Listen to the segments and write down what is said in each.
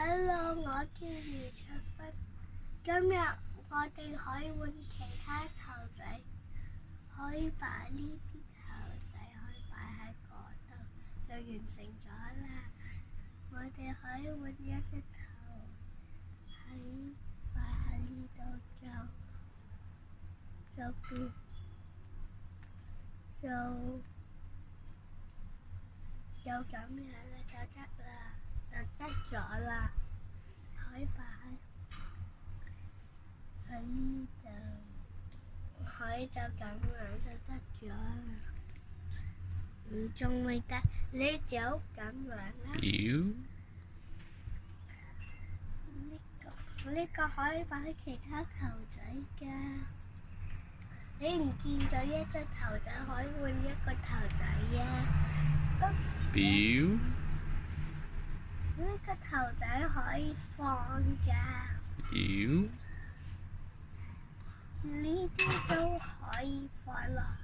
Hello，我叫余卓芬。今日我哋可以換其他頭仔，可以把呢啲頭仔可以擺喺嗰度，就完成咗啦。我哋可以換一隻頭喺擺喺呢度就咁樣啦，就得啦，就得咗啦。可以擺喺呢度，可以就咁樣就得咗啦。仲未得，你就咁樣啦。呢個可以擺喺其他頭仔㗎。你唔見咗一隻頭仔，可以換一個頭仔啊！呢個頭仔可以放㗎。呢啲都可以放落去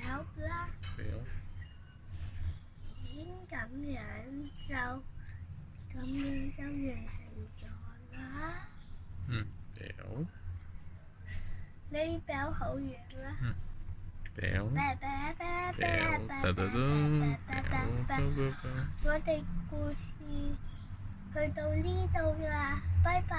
啊！表啦，已經咁樣就完成咗啦。表。呢表好遠啦。表。我哋故事去到呢度啦，拜拜。